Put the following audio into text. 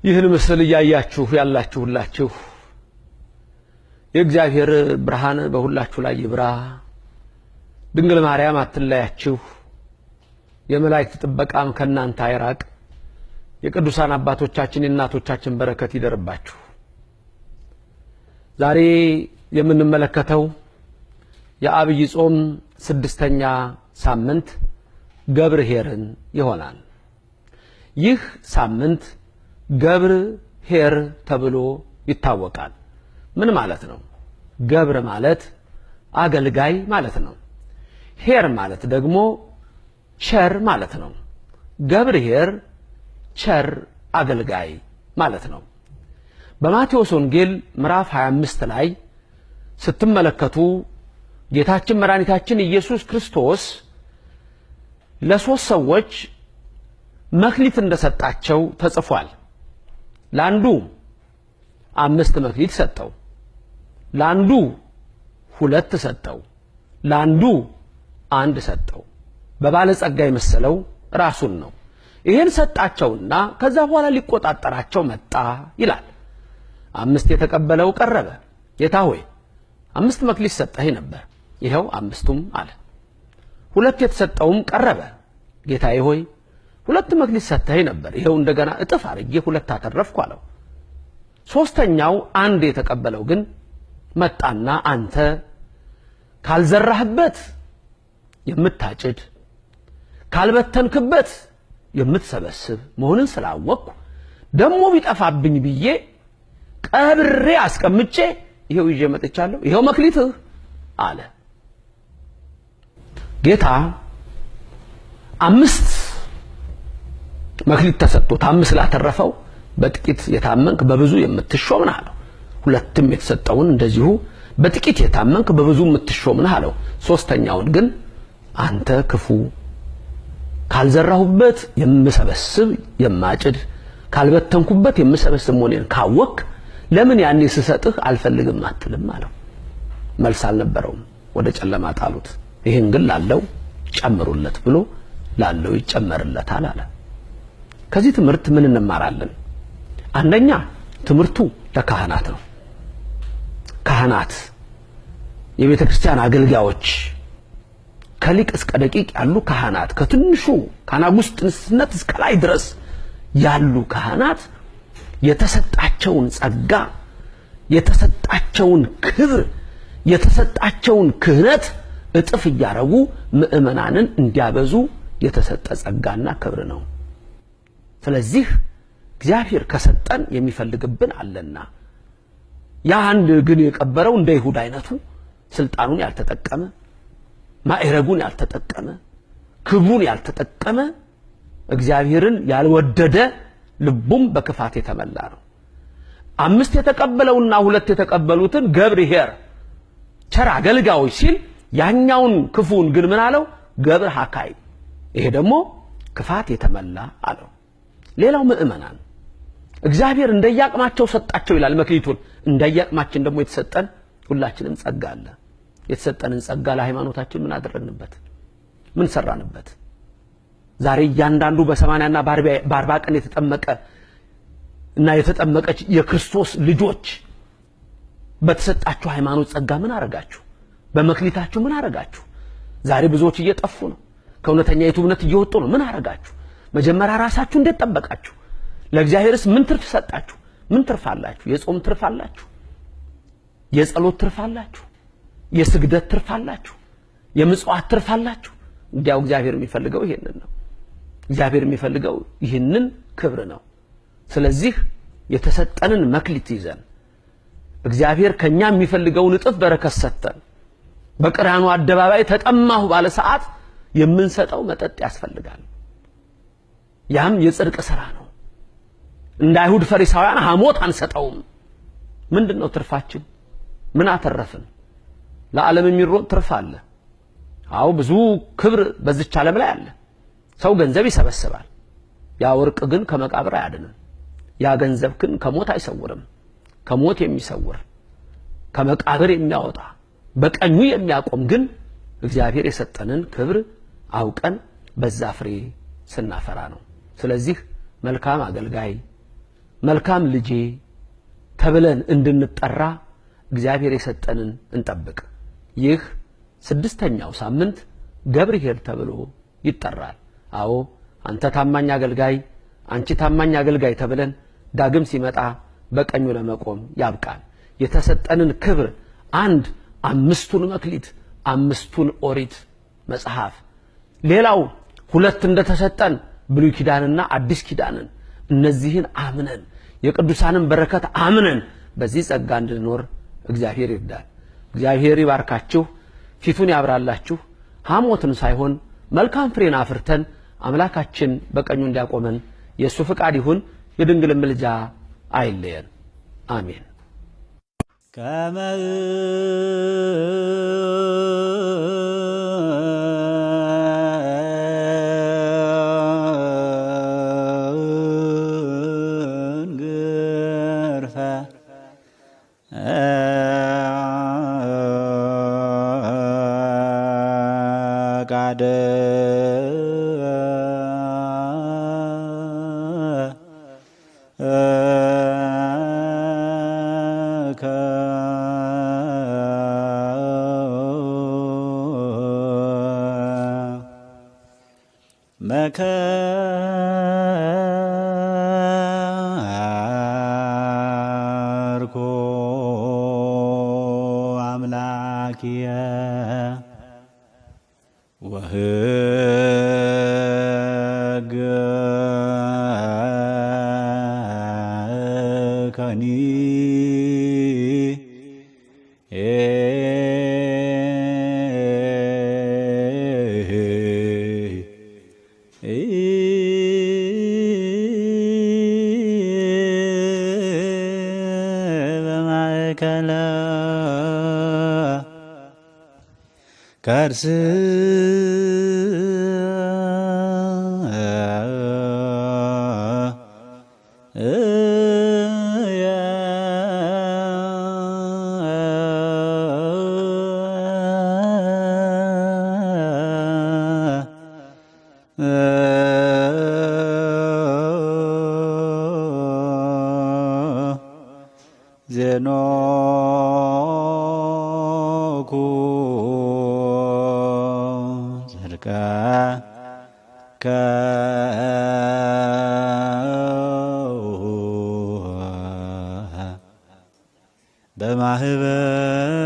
ይህን ምስል ያያችሁ ያላችሁላችሁ የእግዚአብሔር ብርሃን በሁላችሁ ላይ ይብራ። ድንግል ማርያም አትለያችሁ። የመላእክት ጥበቃም ከናንተ አይራቅ። የቅዱሳን አባቶቻችን የእናቶቻችን በረከት ይደርባችሁ። ዛሬ የምንመለከተው የአብይ ጾም 6ኛ ሳምንት ገብርኄርን ይሆናል። ይህ ሳምንት ገብርኄር ተብሎ ይታወቃል። ምን ማለት ነው? ገብር ማለት አገልጋይ ማለት ነው። ኄር ማለት ደግሞ ቸር ማለት ነው። ገብርኄር ቸር አገልጋይ ማለት ነው። በማቴዎስ ወንጌል ምዕራፍ 25 ላይ ስትመለከቱ ጌታችን መድኃኒታችን ኢየሱስ ክርስቶስ ለሶስት ሰዎች መክሊት እንደሰጣቸው ተጽፏል። ለአንዱ 5 መክሊት ሰጠው፣ ለአንዱ 2 ሰጠው፣ ለአንዱ 1 ሰጠው። በባለጸጋ የመሰለው ራሱን ነው። ይሄን ሰጣቸውና ከዛ በኋላ ሊቆጣጠራቸው መጣ ይላል። 5 የተቀበለው ቀረበ። ጌታ ሆይ 5 መክሊት ሰጠኸኝ ነበር፣ ይሄው 5ቱም አለ። 2 የተሰጠውም ቀረበ። ጌታዬ ሆይ 2 መክሊት ሰጠኸኝ ነበር፣ ይሄው እንደገና እጥፍ አድርጌ 2 አተረፍኩ አለው። 3ኛው 1 የተቀበለው ግን መጣና አንተ ካልዘራህበት የምታጭድ ካልበተንክበት የምትሰበስብ መሆንን ስላወቅኩ ደሞ ቢጠፋብኝ ብዬ ቀብሬ አስቀምጬ ይሄው ይዤ መጥቻለሁ፣ ይሄው መክሊትህ አለ። ጌታ 5 መክሊት ተሰጥቶት 5 ላተረፈው በጥቂት የታመንክ በብዙ የምትሾም ነህ አለው። 2ም የተሰጠውን እንደዚሁ በጥቂት የታመንክ በብዙ የምትሾም ነህ አለው። 3ኛውን ግን አንተ ክፉ ካልዘራሁበት የምሰበስብ የማጭድ ካልበተንኩበት የምሰበስብ መሆኔን ካወቅ ለምን ያኔ ስሰጥህ አልፈልግም አትልም አለው። መልስ አልነበረውም። ወደ ጨለማ ጣሉት። ይሄን ግን ላለው ጨምሩለት ብሎ ላለው ይጨመርለታል አለ። ከዚህ ትምህርት ምን እንማራለን? አንደኛ ትምህርቱ ለካህናት ነው። ካህናት የቤተ ክርስቲያን አገልጋዮች ከሊቅ እስከ ደቂቅ ያሉ ካህናት ከትንሹ ከአናጉስጥነት እስከ ላይ ድረስ ያሉ ካህናት የተሰጣቸውን ጸጋ የተሰጣቸውን ክብር የተሰጣቸውን ክህነት እጥፍ እያረጉ ምእመናንን እንዲያበዙ የተሰጠ ጸጋና ክብር ነው። ስለዚህ እግዚአብሔር ከሰጠን የሚፈልግብን አለና ያ አንድ ግን የቀበረው እንደ ይሁዳ አይነቱ ስልጣኑን ያልተጠቀመ ማዕረጉን ያልተጠቀመ ክብሩን ያልተጠቀመ እግዚአብሔርን ያልወደደ ልቡም በክፋት የተመላ ነው። 5 የተቀበለውና 2 የተቀበሉትን ገብርኄር ቸር አገልጋዮች ሲል ያኛውን ክፉን ግን ምን አለው? ገብር ሐካይ፣ ይሄ ደግሞ ክፋት የተመላ አለው። ሌላው ምእመናን እግዚአብሔር እንደያቅማቸው ሰጣቸው ይላል መክሊቱን። እንደያቅማችን ደግሞ የተሰጠን ሁላችንም ጸጋ አለ። የተሰጠንን ጸጋ ለሃይማኖታችን ምን አደረግንበት? ምን ሰራንበት? ዛሬ እያንዳንዱ በ80 እና በ40 ቀን የተጠመቀ እና የተጠመቀች የክርስቶስ ልጆች በተሰጣችሁ ሃይማኖት ጸጋ ምን አረጋችሁ? በመክሊታችሁ ምን አረጋችሁ? ዛሬ ብዙዎች እየጠፉ ነው። ከእውነተኛ እምነት እየወጡ ነው። ምን አረጋችሁ? መጀመሪያ ራሳችሁ እንዴት ጠበቃችሁ? ለእግዚአብሔርስ ምን ትርፍ ሰጣችሁ? ምን ትርፍ አላችሁ? የጾም ትርፍ አላችሁ? የጸሎት ትርፍ አላችሁ? የስግደት ትርፍ አላችሁ? የምጽዋት ትርፍ አላችሁ? እንዲያው እግዚአብሔር የሚፈልገው ይሄንን ነው። እግዚአብሔር የሚፈልገው ይሄንን ክብር ነው። ስለዚህ የተሰጠንን መክሊት ይዘን እግዚአብሔር ከኛ የሚፈልገውን እጥፍ በረከት ሰጠን በቀራንዮ አደባባይ ተጠማሁ ባለ ሰዓት የምንሰጠው መጠጥ ያስፈልጋል። ያም የጽድቅ ሥራ ነው። እንደ አይሁድ ፈሪሳውያን ሐሞት አንሰጠውም። ምንድነው ትርፋችን? ምን አተረፍን? ለዓለም የሚሮጥ ትርፍ አለ። አው ብዙ ክብር በዚች ዓለም ላይ አለ። ሰው ገንዘብ ይሰበስባል። ያ ወርቅ ግን ከመቃብር አያድንም። ያ ገንዘብ ግን ከሞት አይሰውርም። ከሞት የሚሰውር ከመቃብር የሚያወጣ በቀኙ የሚያቆም ግን እግዚአብሔር የሰጠንን ክብር አውቀን በዛ ፍሬ ስናፈራ ነው። ስለዚህ መልካም አገልጋይ መልካም ልጄ ተብለን እንድንጠራ እግዚአብሔር የሰጠንን እንጠብቅ። ይህ ስድስተኛው ሳምንት ገብርኄር ተብሎ ይጠራል። አዎ አንተ ታማኝ አገልጋይ፣ አንቺ ታማኝ አገልጋይ ተብለን ዳግም ሲመጣ በቀኙ ለመቆም ያብቃን። የተሰጠንን ክብር አንድ አምስቱን መክሊት፣ አምስቱን ኦሪት መጽሐፍ፣ ሌላው ሁለት እንደተሰጠን ብሉይ ኪዳንና አዲስ ኪዳንን እነዚህን አምነን የቅዱሳንን በረከት አምነን በዚህ ጸጋ እንድንኖር እግዚአብሔር ይርዳል። እግዚአብሔር ይባርካችሁ፣ ፊቱን ያብራላችሁ። ሐሞትን ሳይሆን መልካም ፍሬን አፍርተን አምላካችን በቀኙ እንዲያቆመን የሱ ፍቃድ ይሁን። የድንግል ምልጃ አይለየን። አሜን። መከርኩ አምላኪየ ወሕገከኒ በማእከለ ከርስየ ዜኖኩ ጽድቀከ በማህበር